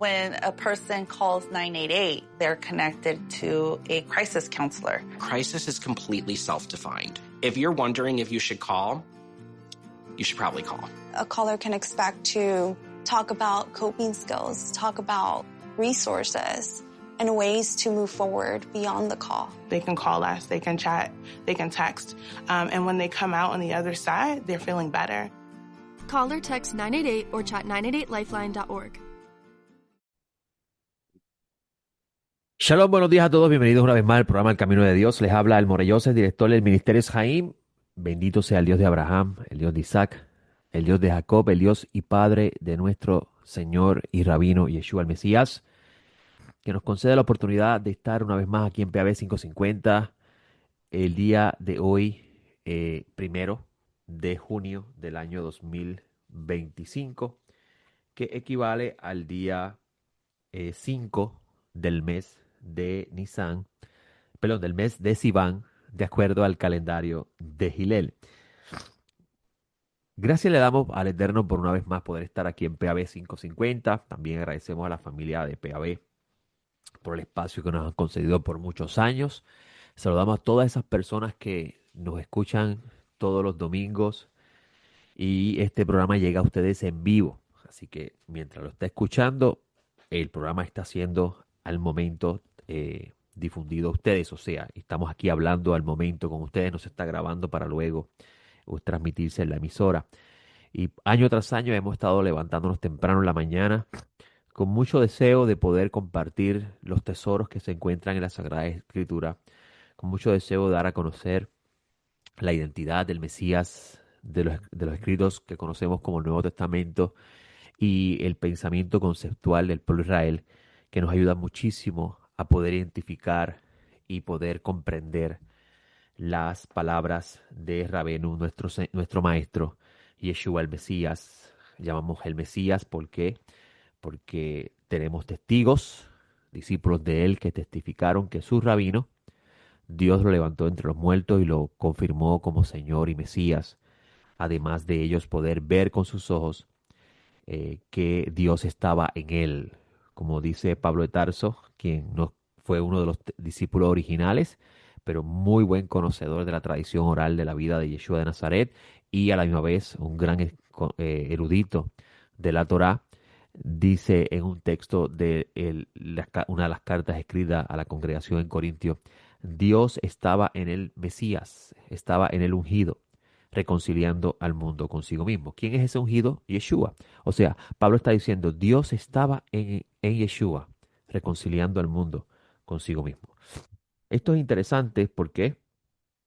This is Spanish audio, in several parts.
When a person calls 988, they're connected to a crisis counselor. Crisis is completely self-defined. If you're wondering if you should call, you should probably call. A caller can expect to talk about coping skills, talk about resources, and ways to move forward beyond the call. They can call us, they can chat, they can text, and when they come out on the other side, they're feeling better. Call or text 988 or chat 988lifeline.org. Shalom, buenos días a todos, bienvenidos una vez más al programa El Camino de Dios. Les habla El Morellosa, el director del Ministerio Jaim. Bendito sea el Dios de Abraham, el Dios de Isaac, el Dios de Jacob, el Dios y Padre de nuestro Señor y Rabino Yeshua el Mesías, que nos concede la oportunidad de estar una vez más aquí en PAB 550 el día de hoy, 1 de junio del año 2025, que equivale al día 5 del mes de Nisan, perdón, del mes de Sivan, de acuerdo al calendario de Hillel. Gracias le damos al Eterno por una vez más poder estar aquí en PAB 550. También agradecemos a la familia de PAB por el espacio que nos han concedido por muchos años. Saludamos a todas esas personas que nos escuchan todos los domingos y este programa llega a ustedes en vivo. Así que mientras lo está escuchando, el programa está siendo al momento difundido a ustedes. O sea, estamos aquí hablando al momento con ustedes, no se está grabando para luego transmitirse en la emisora. Y año tras año hemos estado levantándonos temprano en la mañana con mucho deseo de poder compartir los tesoros que se encuentran en la Sagrada Escritura, con mucho deseo de dar a conocer la identidad del Mesías, de los escritos que conocemos como el Nuevo Testamento y el pensamiento conceptual del pueblo de Israel, que nos ayuda muchísimo a poder identificar y poder comprender las palabras de Rabenu, nuestro maestro, Yeshua el Mesías. Llamamos el Mesías porque tenemos testigos, discípulos de él que testificaron que su rabino, Dios lo levantó entre los muertos y lo confirmó como Señor y Mesías. Además de ellos poder ver con sus ojos que Dios estaba en él. Como dice Pablo de Tarso, quien no fue uno de los discípulos originales, pero muy buen conocedor de la tradición oral de la vida de Yeshua de Nazaret y a la misma vez un gran erudito de la Torá, dice en un texto de una de las cartas escritas a la congregación en Corintio, Dios estaba en el Mesías, estaba en el ungido, reconciliando al mundo consigo mismo. ¿Quién es ese ungido? Yeshua. O sea, Pablo está diciendo, Dios estaba en Yeshua, reconciliando al mundo consigo mismo. Esto es interesante porque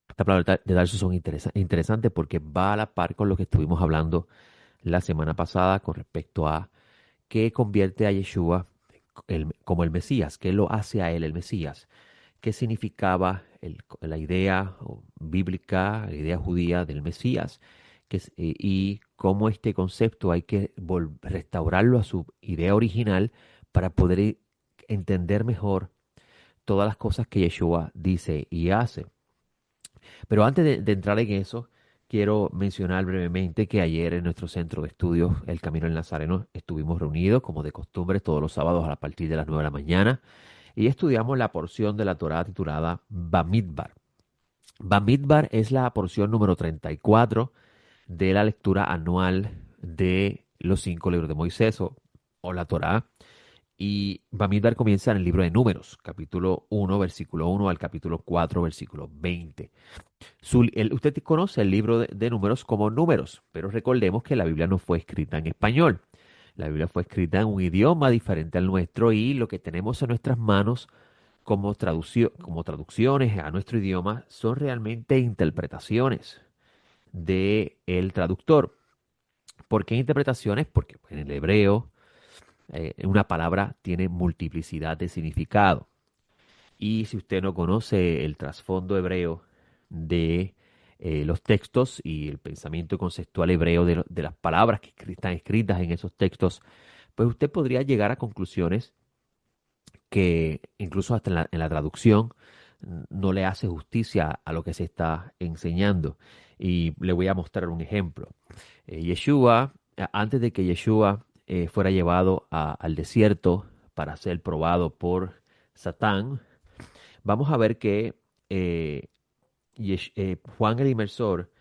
esta palabra de Tarso son interesantes porque va a la par con lo que estuvimos hablando la semana pasada con respecto a qué convierte a Yeshua como el Mesías, qué lo hace a él el Mesías, qué significaba la idea bíblica, la idea judía del Mesías, y cómo este concepto hay que restaurarlo a su idea original para poder entender mejor todas las cosas que Yeshua dice y hace. Pero antes de entrar en eso, quiero mencionar brevemente que ayer en nuestro centro de estudios, El Camino del Nazareno, estuvimos reunidos, como de costumbre, todos los sábados a partir de las 9 de la mañana, y estudiamos la porción de la Torá titulada Bamidbar. Bamidbar es la porción número 34 de la lectura anual de los 5 libros de Moisés o la Torá. Y Bamidbar comienza en el libro de Números, capítulo 1, versículo 1 al capítulo 4, versículo 20. Usted conoce el libro de Números como Números, pero recordemos que la Biblia no fue escrita en español. La Biblia fue escrita en un idioma diferente al nuestro y lo que tenemos en nuestras manos como traducciones a nuestro idioma son realmente interpretaciones del traductor. ¿Por qué interpretaciones? Porque en el hebreo una palabra tiene multiplicidad de significado. Y si usted no conoce el trasfondo hebreo de los textos y el pensamiento conceptual hebreo de las palabras que están escritas en esos textos, pues usted podría llegar a conclusiones que incluso hasta en la traducción no le hace justicia a lo que se está enseñando. Y le voy a mostrar un ejemplo. Yeshua, antes de que Yeshua fuera llevado al desierto para ser probado por Satán, vamos a ver que Juan el Inmersor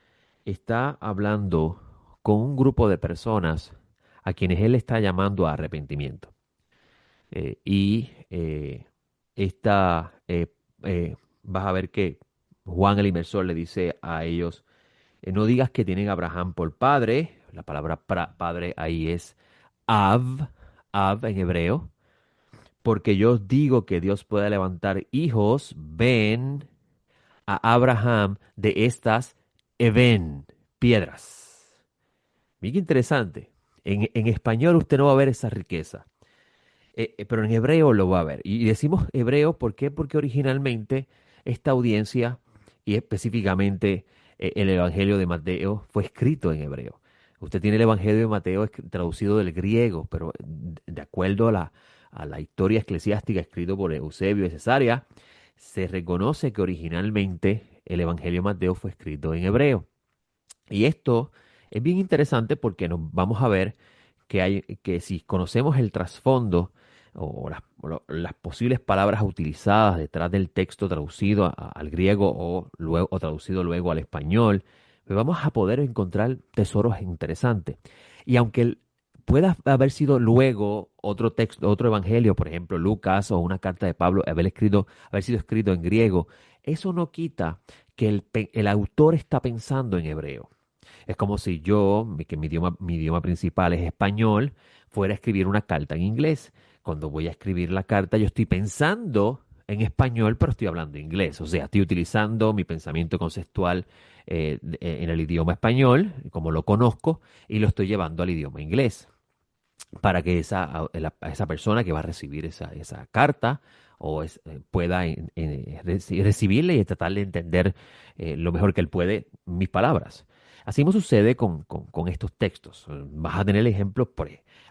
está hablando con un grupo de personas a quienes él está llamando a arrepentimiento. Vas a ver que Juan el Inmersor le dice a ellos, no digas que tienen a Abraham por padre. La palabra padre ahí es Av en hebreo, porque yo os digo que Dios puede levantar hijos, ven a Abraham de estas piedras. Mira qué interesante. En español usted no va a ver esa riqueza, pero en hebreo lo va a ver. Y decimos hebreo, ¿por qué? Porque originalmente esta audiencia, y específicamente el Evangelio de Mateo, fue escrito en hebreo. Usted tiene el Evangelio de Mateo traducido del griego, pero de acuerdo a la historia eclesiástica escrita por Eusebio de Cesarea, se reconoce que originalmente el Evangelio de Mateo fue escrito en hebreo. Y esto es bien interesante porque nos vamos a ver que si conocemos el trasfondo o las posibles palabras utilizadas detrás del texto traducido al griego o traducido luego al español, pues vamos a poder encontrar tesoros interesantes. Y aunque pueda haber sido luego otro texto, otro evangelio, por ejemplo, Lucas o una carta de Pablo, haber sido escrito en griego, eso no quita que el autor está pensando en hebreo. Es como si yo, que mi idioma principal es español, fuera a escribir una carta en inglés. Cuando voy a escribir la carta, yo estoy pensando en español, pero estoy hablando inglés. O sea, estoy utilizando mi pensamiento conceptual en el idioma español, como lo conozco, y lo estoy llevando al idioma inglés. Para que esa persona que va a recibir esa carta pueda recibirla y tratar de entender lo mejor que él puede mis palabras. Así mismo sucede con estos textos. Vas a tener ejemplos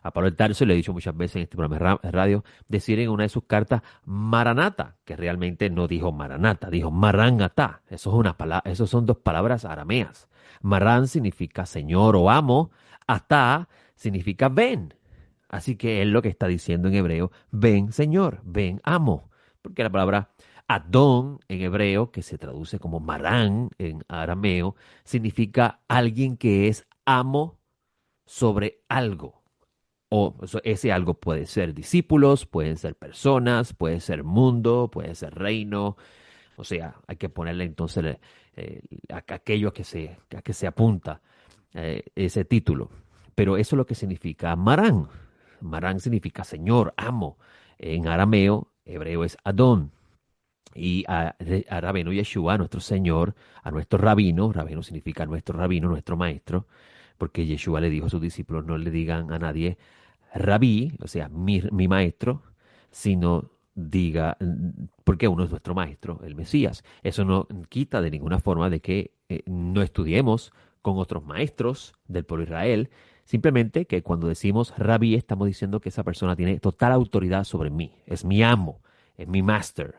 a Pablo de Tarso, le he dicho muchas veces en este programa de radio, decir en una de sus cartas Maranata, que realmente no dijo Maranata, dijo Maranatá. Esos son dos palabras arameas. Marán significa señor o amo, atá significa ven. Así que él lo que está diciendo en hebreo, ven señor, ven amo. Porque la palabra Adón en hebreo, que se traduce como Marán en arameo, significa alguien que es amo sobre algo. O ese algo puede ser discípulos, pueden ser personas, puede ser mundo, puede ser reino. O sea, hay que ponerle entonces aquello a que se apunta ese título. Pero eso es lo que significa Marán. Marán significa señor, amo. En arameo, hebreo es Adón. Y a Rabino Yeshua, a nuestro Señor, a nuestro rabino significa nuestro rabino, nuestro maestro, porque Yeshua le dijo a sus discípulos, no le digan a nadie rabí, o sea, mi maestro, sino porque uno es nuestro maestro, el Mesías. Eso no quita de ninguna forma de que no estudiemos con otros maestros del pueblo de Israel, simplemente que cuando decimos rabí estamos diciendo que esa persona tiene total autoridad sobre mí, es mi amo, es mi master.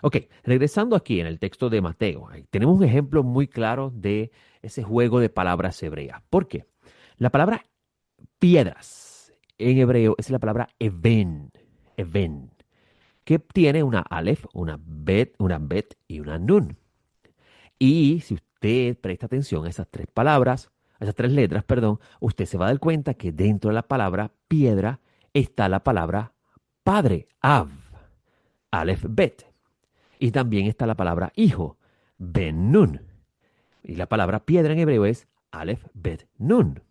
Ok, regresando aquí en el texto de Mateo, tenemos un ejemplo muy claro de ese juego de palabras hebreas. ¿Por qué? La palabra piedras en hebreo es la palabra even, que tiene una alef, una bet y una nun. Y si usted presta atención a esas tres letras, usted se va a dar cuenta que dentro de la palabra piedra está la palabra padre, av, alef, bet. Y también está la palabra hijo, ben nun. Y la palabra piedra en hebreo es alef, bet, nun.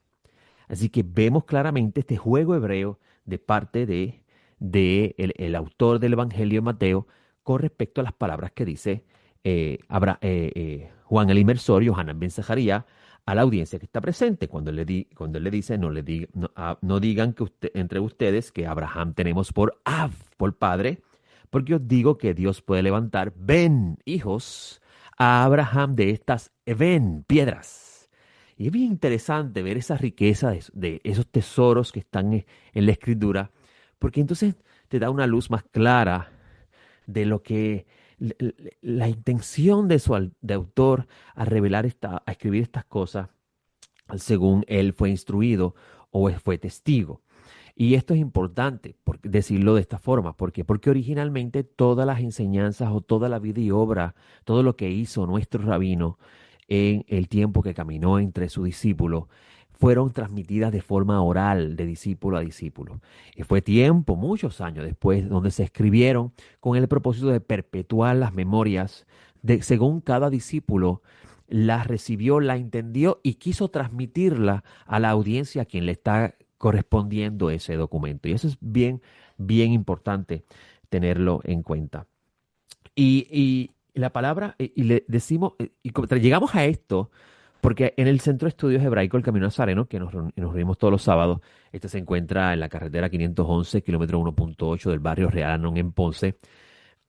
Así que vemos claramente este juego hebreo de parte de el autor del Evangelio de Mateo con respecto a las palabras que dice Juan el Inmersor, Yohanan ben Zacarías, a la audiencia que está presente. Cuando él le dice, no digan que entre ustedes que Abraham tenemos por Av, por padre, porque os digo que Dios puede levantar, hijos, a Abraham de estas piedras. Y es bien interesante ver esa riqueza de esos tesoros que están en la Escritura, porque entonces te da una luz más clara de lo que la intención de autor a escribir estas cosas, según él fue instruido o fue testigo. Y esto es importante decirlo de esta forma. ¿Por qué? Porque originalmente todas las enseñanzas o toda la vida y obra, todo lo que hizo nuestro rabino en el tiempo que caminó entre sus discípulos, fueron transmitidas de forma oral, de discípulo a discípulo. Y fue tiempo, muchos años después, donde se escribieron con el propósito de perpetuar las memorias según cada discípulo las recibió, la entendió y quiso transmitirla a la audiencia a quien le está correspondiendo ese documento. Y eso es bien, bien importante tenerlo en cuenta. Y la palabra, y le decimos, llegamos a esto porque en el Centro de Estudios Hebraico, el Camino Nazareno, que nos reunimos todos los sábados, este se encuentra en la carretera 511, kilómetro 1.8 del barrio Real Anón en Ponce.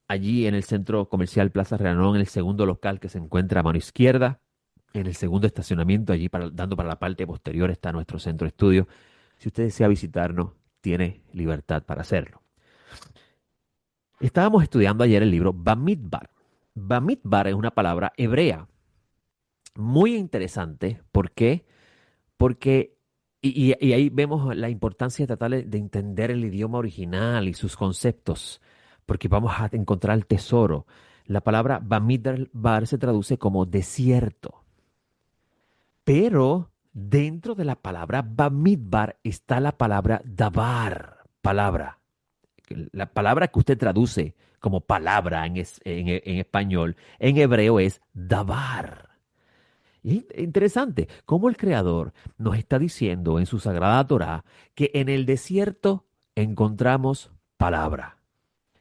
Allí en el Centro Comercial Plaza Real Anón, en el segundo local que se encuentra a mano izquierda, en el segundo estacionamiento, allí dando para la parte posterior está nuestro Centro de Estudios. Si usted desea visitarnos, tiene libertad para hacerlo. Estábamos estudiando ayer el libro Bamidbar. Bamidbar es una palabra hebrea muy interesante. ¿Por qué? Porque, y ahí vemos la importancia de tratar de entender el idioma original y sus conceptos, porque vamos a encontrar el tesoro. La palabra Bamidbar se traduce como desierto. Pero dentro de la palabra Bamidbar está la palabra Dabar, palabra. La palabra que usted traduce como palabra en español, en hebreo es Dabar. Y es interesante cómo el Creador nos está diciendo en su Sagrada Torá que en el desierto encontramos palabra.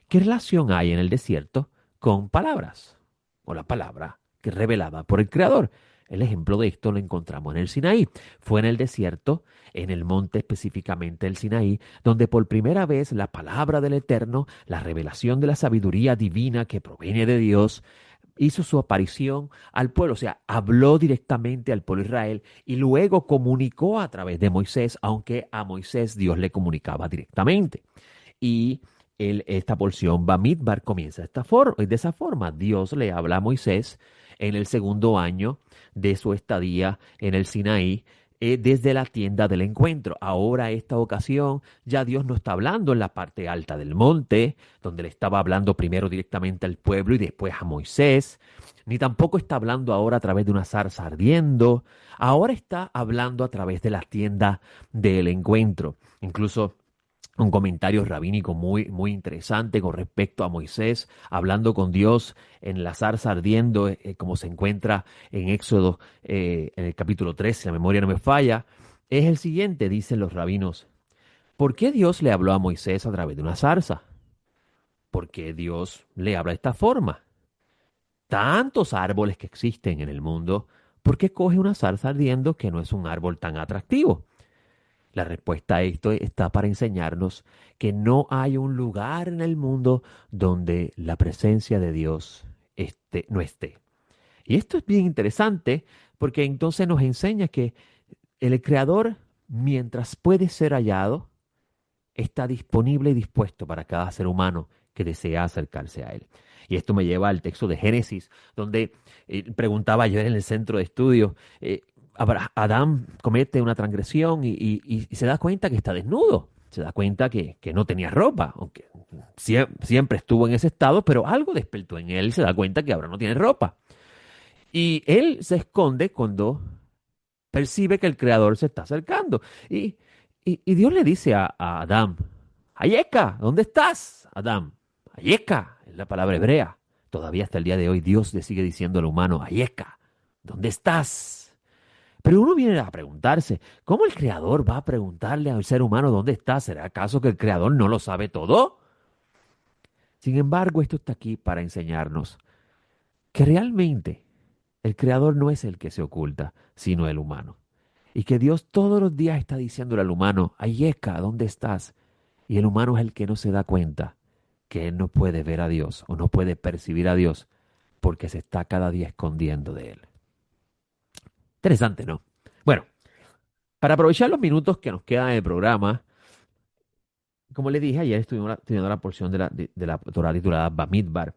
¿Qué relación hay en el desierto con palabras? O la palabra que es revelada por el Creador. El ejemplo de esto lo encontramos en el Sinaí. Fue en el desierto, en el monte específicamente el Sinaí, donde por primera vez la palabra del Eterno, la revelación de la sabiduría divina que proviene de Dios, hizo su aparición al pueblo, o sea, habló directamente al pueblo de Israel y luego comunicó a través de Moisés, aunque a Moisés Dios le comunicaba directamente. Y esta porción Bamidbar comienza de esa forma. Dios le habla a Moisés en el segundo año de su estadía en el Sinaí, desde la tienda del encuentro. Ahora, esta ocasión, ya Dios no está hablando en la parte alta del monte, donde le estaba hablando primero directamente al pueblo y después a Moisés, ni tampoco está hablando ahora a través de una zarza ardiendo. Ahora está hablando a través de la tienda del encuentro. Incluso un comentario rabínico muy, muy interesante con respecto a Moisés hablando con Dios en la zarza ardiendo, como se encuentra en Éxodo, en el capítulo 13, si la memoria no me falla, es el siguiente, dicen los rabinos. ¿Por qué Dios le habló a Moisés a través de una zarza? ¿Por qué Dios le habla de esta forma? Tantos árboles que existen en el mundo, ¿por qué coge una zarza ardiendo que no es un árbol tan atractivo? La respuesta a esto está para enseñarnos que no hay un lugar en el mundo donde la presencia de Dios no esté. Y esto es bien interesante porque entonces nos enseña que el Creador, mientras puede ser hallado, está disponible y dispuesto para cada ser humano que desea acercarse a Él. Y esto me lleva al texto de Génesis, donde preguntaba yo en el centro de estudio, Adán comete una transgresión y se da cuenta que está desnudo, se da cuenta que no tenía ropa, aunque siempre estuvo en ese estado, pero algo despertó en él, se da cuenta que ahora no tiene ropa. Y él se esconde cuando percibe que el Creador se está acercando. Y Dios le dice a Adán, Ayeka, ¿dónde estás, Adán? Ayeka, es la palabra hebrea. Todavía hasta el día de hoy Dios le sigue diciendo al humano, Ayeka, ¿dónde estás? Pero uno viene a preguntarse, ¿cómo el Creador va a preguntarle al ser humano dónde está? ¿Será acaso que el Creador no lo sabe todo? Sin embargo, esto está aquí para enseñarnos que realmente el Creador no es el que se oculta, sino el humano. Y que Dios todos los días está diciéndole al humano, Ayeka, ¿dónde estás? Y el humano es el que no se da cuenta que él no puede ver a Dios o no puede percibir a Dios porque se está cada día escondiendo de él. Interesante, ¿no? Bueno, para aprovechar los minutos que nos quedan en el programa, como les dije, ayer estuvimos estudiando la porción de la Torá titulada Bamidbar.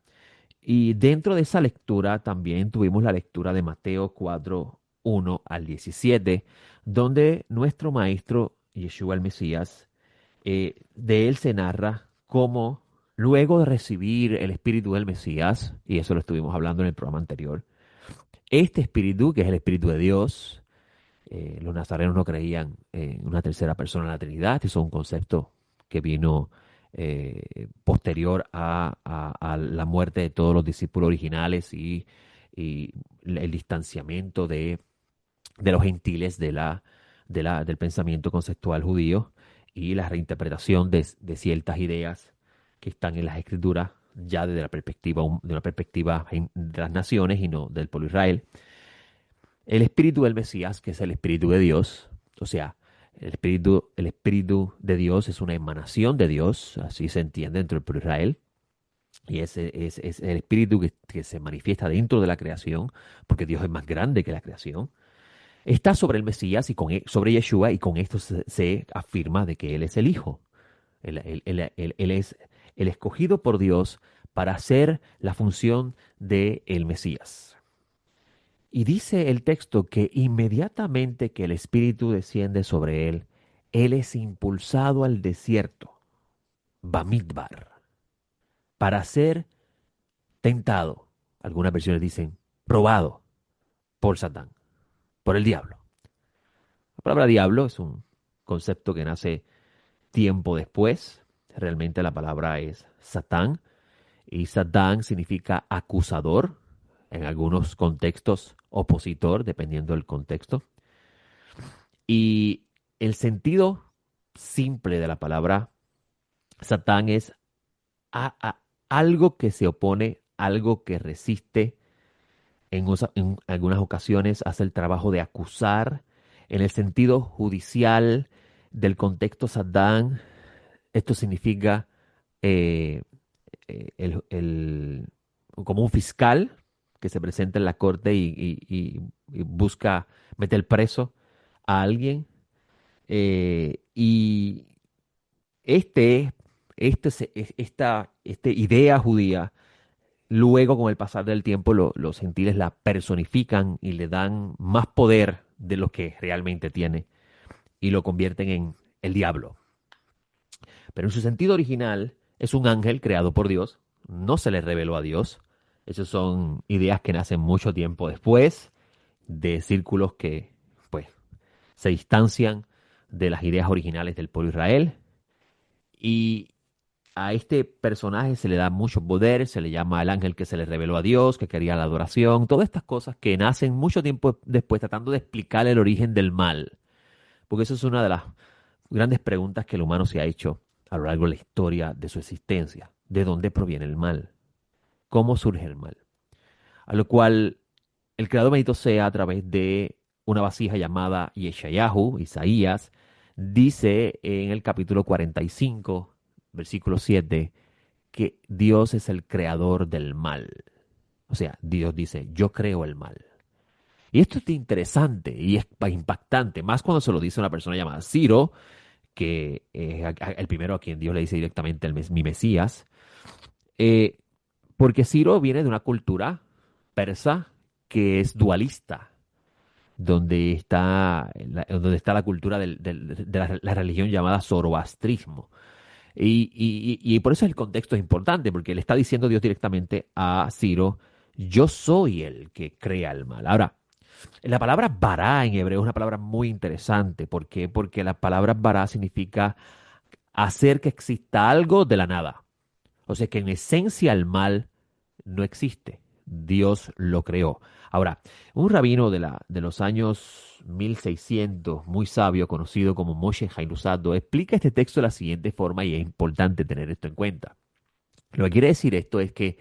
Y dentro de esa lectura también tuvimos la lectura de Mateo 4, 1 al 17, donde nuestro maestro Yeshua el Mesías de él se narra cómo luego de recibir el espíritu del Mesías, y eso lo estuvimos hablando en el programa anterior, este espíritu, que es el espíritu de Dios, los nazarenos no creían en una tercera persona en la Trinidad. Eso es un concepto que vino posterior a la muerte de todos los discípulos originales y el distanciamiento de los gentiles del pensamiento conceptual judío y la reinterpretación de ciertas ideas que están en las escrituras ya desde la perspectiva, de una perspectiva de las naciones y no del pueblo de Israel. El espíritu del Mesías, que es el espíritu de Dios, o sea, el espíritu de Dios es una emanación de Dios, así se entiende dentro del pueblo de Israel, y ese es el espíritu que se manifiesta dentro de la creación, porque Dios es más grande que la creación. Está sobre el Mesías y sobre Yeshua, y con esto se afirma de que Él es el Hijo. Él es el escogido por Dios para hacer la función de el Mesías. Y dice el texto que inmediatamente que el Espíritu desciende sobre él es impulsado al desierto, Bamidbar, para ser tentado. Algunas versiones dicen probado por Satán, por el diablo. La palabra diablo es un concepto que nace tiempo después. Realmente la palabra es Satán, y Satán significa acusador, en algunos contextos opositor, dependiendo del contexto. Y el sentido simple de la palabra Satán es algo que se opone, algo que resiste. En algunas ocasiones hace el trabajo de acusar. En el sentido judicial del contexto Satán, esto significa eh, como un fiscal que se presenta en la corte y busca meter preso a alguien. Y esta idea judía, luego con el pasar del tiempo, los gentiles la personifican y le dan más poder de lo que realmente tiene y lo convierten en el diablo. Pero en su sentido original es un ángel creado por Dios, no se le reveló a Dios. Esas son ideas que nacen mucho tiempo después de círculos que pues se distancian de las ideas originales del pueblo de Israel. Y a este personaje se le da mucho poder, se le llama el ángel que se le reveló a Dios, que quería la adoración, todas estas cosas que nacen mucho tiempo después tratando de explicar el origen del mal. Porque eso es una de las grandes preguntas que el humano se ha hecho a lo largo de la historia de su existencia. ¿De dónde proviene el mal? ¿Cómo surge el mal? A lo cual el creador bendito sea, a través de una vasija llamada Yeshayahu, Isaías, dice en el capítulo 45, versículo 7, que Dios es el creador del mal. O sea, Dios dice, yo creo el mal. Y esto es interesante y es impactante, más cuando se lo dice una persona llamada Ciro, que es el primero a quien Dios le dice directamente mi Mesías, porque Ciro viene de una cultura persa que es dualista, donde está la cultura de la religión llamada zoroastrismo. Y por eso el contexto es importante, porque le está diciendo Dios directamente a Ciro, yo soy el que crea el mal. Ahora, la palabra bará en hebreo es una palabra muy interesante. ¿Por qué? Porque la palabra bará significa hacer que exista algo de la nada. O sea que en esencia el mal no existe. Dios lo creó. Ahora, un rabino de los años 1600, muy sabio, conocido como Moshe Hailuzado, explica este texto de la siguiente forma, y es importante tener esto en cuenta. Lo que quiere decir esto es que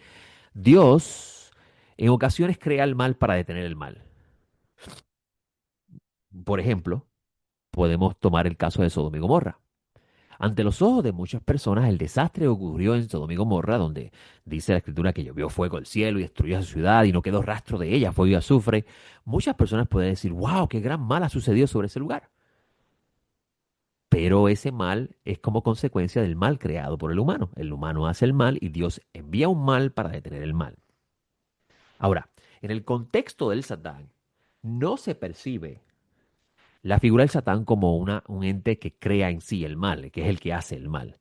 Dios en ocasiones crea el mal para detener el mal. Por ejemplo, podemos tomar el caso de Sodoma y Gomorra. Ante los ojos de muchas personas, el desastre ocurrió en Sodoma y Gomorra, donde dice la escritura que llovió fuego del cielo y destruyó a su ciudad y no quedó rastro de ella, fuego y azufre. Muchas personas pueden decir, wow, qué gran mal ha sucedido sobre ese lugar. Pero ese mal es como consecuencia del mal creado por el humano. El humano hace el mal y Dios envía un mal para detener el mal. Ahora, en el contexto del Satán, no se percibe la figura del Satán como un ente que crea en sí el mal, que es el que hace el mal,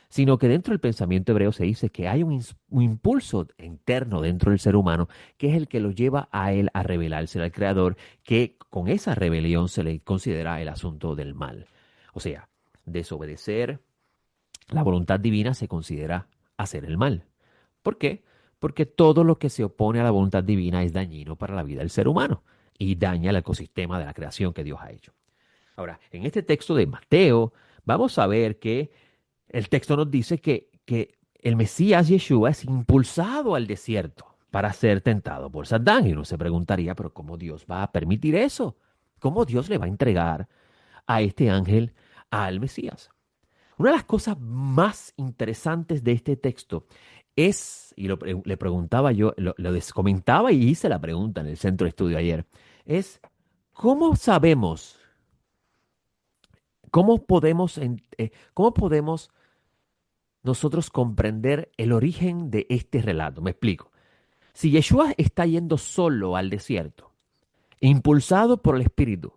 sino que dentro del pensamiento hebreo se dice que hay un impulso interno dentro del ser humano que es el que lo lleva a él a rebelarse al Creador, que con esa rebelión se le considera el asunto del mal. O sea, desobedecer la voluntad divina se considera hacer el mal. ¿Por qué? Porque todo lo que se opone a la voluntad divina es dañino para la vida del ser humano y daña el ecosistema de la creación que Dios ha hecho. Ahora, en este texto de Mateo, vamos a ver que el texto nos dice que el Mesías Yeshua es impulsado al desierto para ser tentado por Satán. Y uno se preguntaría, pero ¿cómo Dios va a permitir eso? ¿Cómo Dios le va a entregar a este ángel al Mesías? Una de las cosas más interesantes de este texto es, y le preguntaba yo, lo comentaba y hice la pregunta en el centro de estudio ayer, es ¿cómo sabemos, cómo podemos nosotros comprender el origen de este relato? Me explico. Si Yeshua está yendo solo al desierto, impulsado por el Espíritu,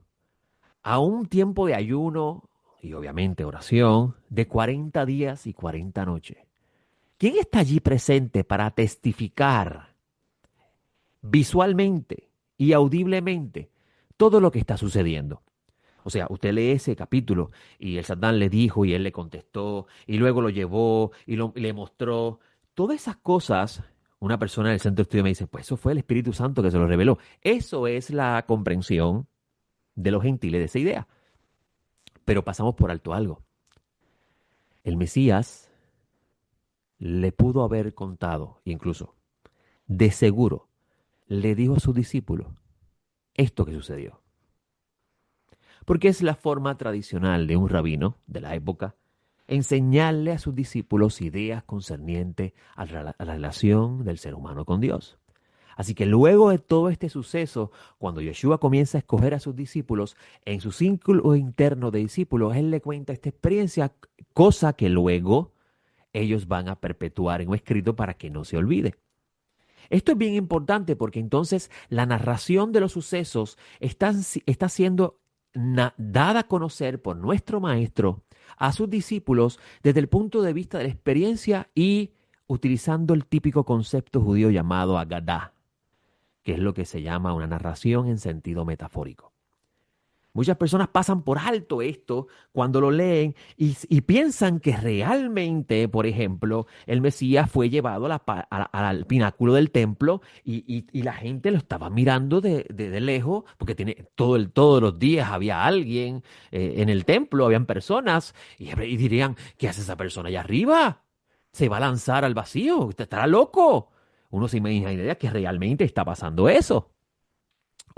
a un tiempo de ayuno y obviamente oración de 40 días y 40 noches, ¿quién está allí presente para testificar visualmente y audiblemente todo lo que está sucediendo? O sea, usted lee ese capítulo y el Satán le dijo y él le contestó y luego lo llevó y le mostró. Todas esas cosas, una persona en el centro de estudio me dice, pues eso fue el Espíritu Santo que se lo reveló. Eso es la comprensión de los gentiles de esa idea. Pero pasamos por alto algo. El Mesías le pudo haber contado, incluso, de seguro, le dijo a sus discípulos esto que sucedió. Porque es la forma tradicional de un rabino de la época enseñarle a sus discípulos ideas concernientes a la relación del ser humano con Dios. Así que luego de todo este suceso, cuando Yeshua comienza a escoger a sus discípulos, en su círculo interno de discípulos, él le cuenta esta experiencia, cosa que luego ellos van a perpetuar en un escrito para que no se olvide. Esto es bien importante porque entonces la narración de los sucesos está siendo dada a conocer por nuestro maestro a sus discípulos desde el punto de vista de la experiencia y utilizando el típico concepto judío llamado Agadá, que es lo que se llama una narración en sentido metafórico. Muchas personas pasan por alto esto cuando lo leen y piensan que realmente, por ejemplo, el Mesías fue llevado al pináculo del templo y la gente lo estaba mirando de lejos, porque todos los días había alguien en el templo, habían personas, y dirían, ¿qué hace esa persona allá arriba? Se va a lanzar al vacío, usted estará loco. Uno se imaginaría que realmente está pasando eso.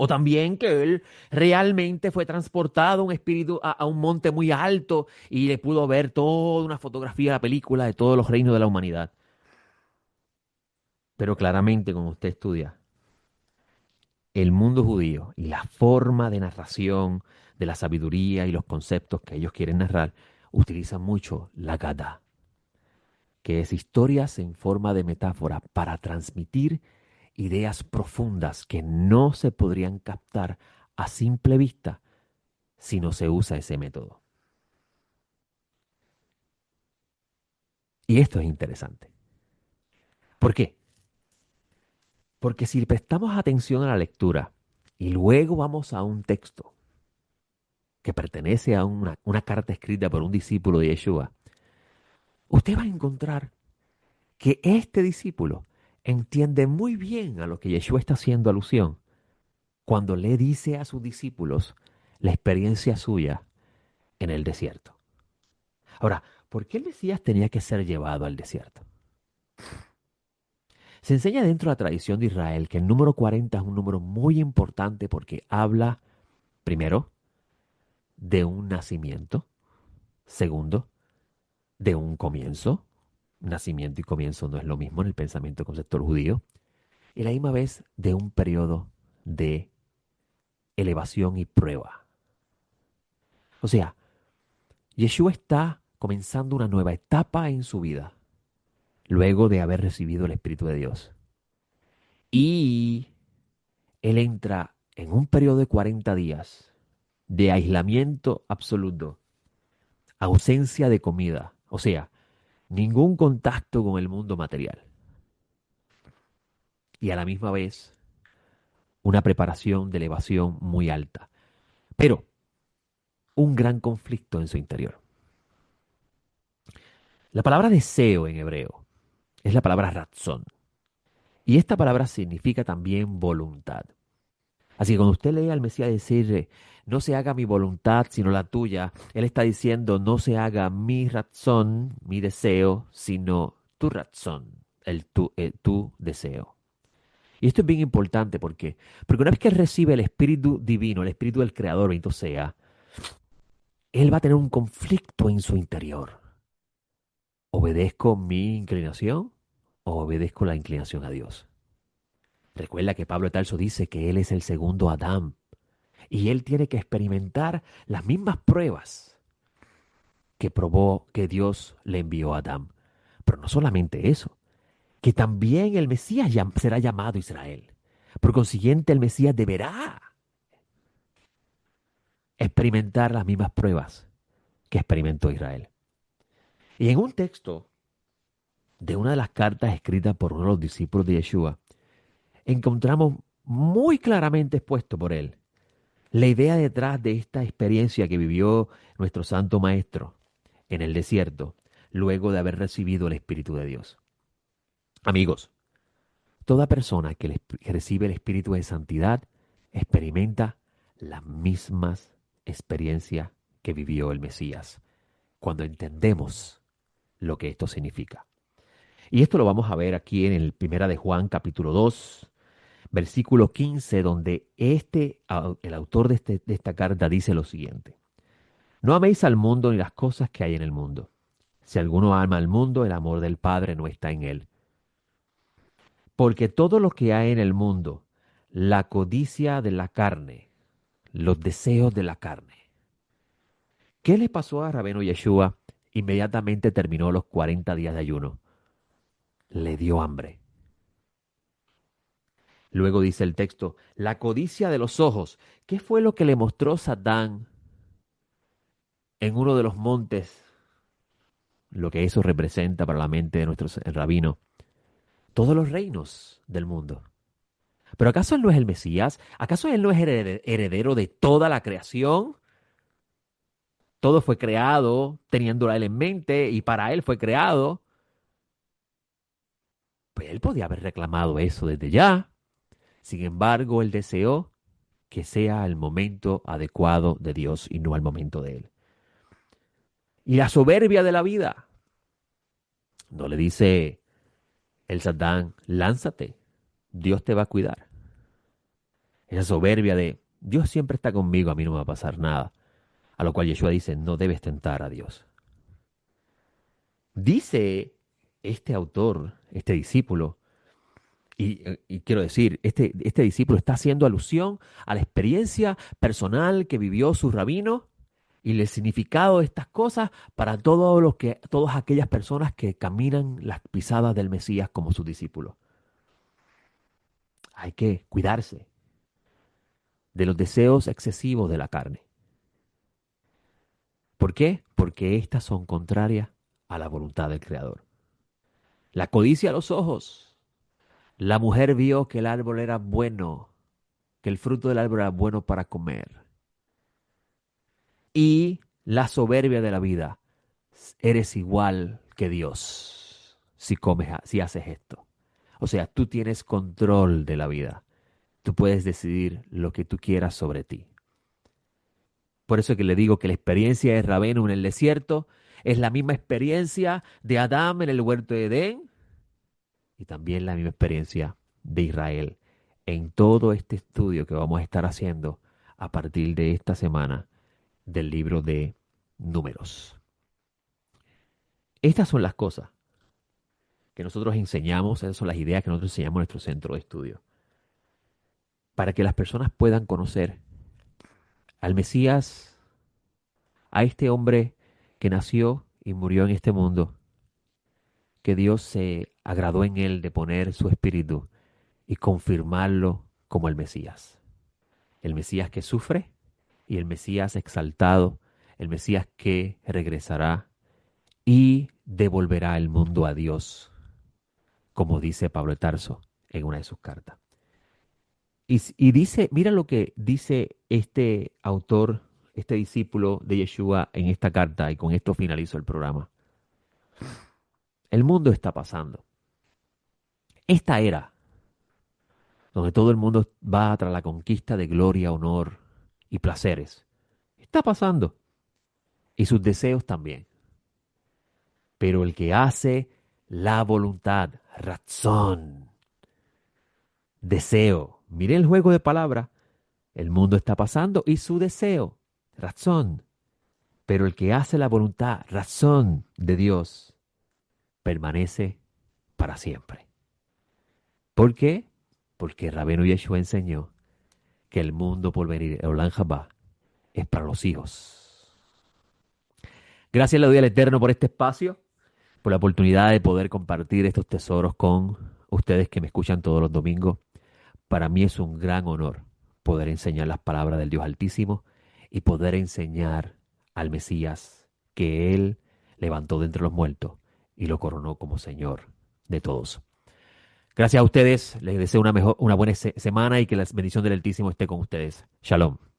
O también que él realmente fue transportado un espíritu a un monte muy alto y le pudo ver toda una fotografía de la película de todos los reinos de la humanidad. Pero claramente, como usted estudia, el mundo judío y la forma de narración de la sabiduría y los conceptos que ellos quieren narrar, utilizan mucho la Gadá, que es historias en forma de metáfora para transmitir ideas profundas que no se podrían captar a simple vista si no se usa ese método. Y esto es interesante. ¿Por qué? Porque si prestamos atención a la lectura y luego vamos a un texto que pertenece a una carta escrita por un discípulo de Yeshua, usted va a encontrar que este discípulo entiende muy bien a lo que Yeshua está haciendo alusión cuando le dice a sus discípulos la experiencia suya en el desierto. Ahora, ¿por qué el Mesías tenía que ser llevado al desierto? Se enseña dentro de la tradición de Israel que el número 40 es un número muy importante porque habla, primero, de un nacimiento, segundo, de un comienzo. Nacimiento y comienzo no es lo mismo en el pensamiento conceptual judío. Y a la misma vez de un periodo de elevación y prueba. O sea, Yeshua está comenzando una nueva etapa en su vida, luego de haber recibido el Espíritu de Dios. Y él entra en un periodo de 40 días de aislamiento absoluto, ausencia de comida, o sea, ningún contacto con el mundo material. Y a la misma vez, una preparación de elevación muy alta, pero un gran conflicto en su interior. La palabra deseo en hebreo es la palabra ratzón. Y esta palabra significa también voluntad. Así que cuando usted lee al Mesías decir, no se haga mi voluntad sino la tuya, él está diciendo, no se haga mi razón, mi deseo, sino tu razón, tu deseo. Y esto es bien importante porque una vez que él recibe el Espíritu Divino, el Espíritu del Creador, bendito sea, él va a tener un conflicto en su interior. ¿Obedezco mi inclinación o obedezco la inclinación a Dios? Recuerda que Pablo de Tarso dice que él es el segundo Adán y él tiene que experimentar las mismas pruebas que probó que Dios le envió a Adán. Pero no solamente eso, que también el Mesías será llamado Israel. Por consiguiente, el Mesías deberá experimentar las mismas pruebas que experimentó Israel. Y en un texto de una de las cartas escritas por uno de los discípulos de Yeshua, encontramos muy claramente expuesto por él la idea detrás de esta experiencia que vivió nuestro Santo Maestro en el desierto, luego de haber recibido el Espíritu de Dios. Amigos, toda persona que recibe el Espíritu de Santidad experimenta las mismas experiencias que vivió el Mesías, cuando entendemos lo que esto significa. Y esto lo vamos a ver aquí en el 1 de Juan, capítulo 2, versículo 15, donde el autor de esta carta dice lo siguiente. No améis al mundo ni las cosas que hay en el mundo. Si alguno ama al mundo, el amor del Padre no está en él. Porque todo lo que hay en el mundo, la codicia de la carne, los deseos de la carne. ¿Qué le pasó a Rabeno Yeshua? Inmediatamente terminó los 40 días de ayuno. Le dio hambre. Luego dice el texto, la codicia de los ojos. ¿Qué fue lo que le mostró Satán en uno de los montes? Lo que eso representa para la mente de nuestro rabino. Todos los reinos del mundo. ¿Pero acaso él no es el Mesías? ¿Acaso él no es heredero de toda la creación? Todo fue creado teniéndolo a él en mente y para él fue creado. Pues él podía haber reclamado eso desde ya. Sin embargo, él deseó que sea el momento adecuado de Dios y no al momento de él. Y la soberbia de la vida. No le dice el Satán, lánzate, Dios te va a cuidar. Esa soberbia de Dios siempre está conmigo, a mí no me va a pasar nada. A lo cual Yeshua dice, no debes tentar a Dios. Dice este autor, este discípulo, y quiero decir, este discípulo está haciendo alusión a la experiencia personal que vivió su rabino y el significado de estas cosas para todas aquellas personas que caminan las pisadas del Mesías como sus discípulos. Hay que cuidarse de los deseos excesivos de la carne. ¿Por qué? Porque estas son contrarias a la voluntad del Creador. La codicia a los ojos. La mujer vio que el árbol era bueno, que el fruto del árbol era bueno para comer. Y la soberbia de la vida. Eres igual que Dios si haces esto. O sea, tú tienes control de la vida. Tú puedes decidir lo que tú quieras sobre ti. Por eso es que le digo que la experiencia de Rabenu en el desierto es la misma experiencia de Adán en el huerto de Edén y también la misma experiencia de Israel en todo este estudio que vamos a estar haciendo a partir de esta semana del libro de Números. Estas son las cosas que nosotros enseñamos, esas son las ideas que nosotros enseñamos en nuestro centro de estudio, para que las personas puedan conocer al Mesías, a este hombre que nació y murió en este mundo, que Dios se agradó en él de poner su espíritu y confirmarlo como el Mesías. El Mesías que sufre y el Mesías exaltado, el Mesías que regresará y devolverá el mundo a Dios, como dice Pablo de Tarso en una de sus cartas. Y dice, mira lo que dice este autor, este discípulo de Yeshua en esta carta, y con esto finalizo el programa. El mundo está pasando. Esta era, donde todo el mundo va tras la conquista de gloria, honor y placeres, está pasando. Y sus deseos también. Pero el que hace la voluntad, razón, deseo. Mire el juego de palabras. El mundo está pasando y su deseo, razón. Pero el que hace la voluntad, razón de Dios, permanece para siempre. ¿Por qué? Porque Rabenu Yeshua enseñó que el mundo por venir, el Olam Haba, es para los hijos. Gracias le doy al Eterno por este espacio, por la oportunidad de poder compartir estos tesoros con ustedes que me escuchan todos los domingos. Para mí es un gran honor poder enseñar las palabras del Dios Altísimo y poder enseñar al Mesías que Él levantó de entre los muertos y lo coronó como Señor de todos. Gracias a ustedes, les deseo una buena semana y que la bendición del Altísimo esté con ustedes. Shalom.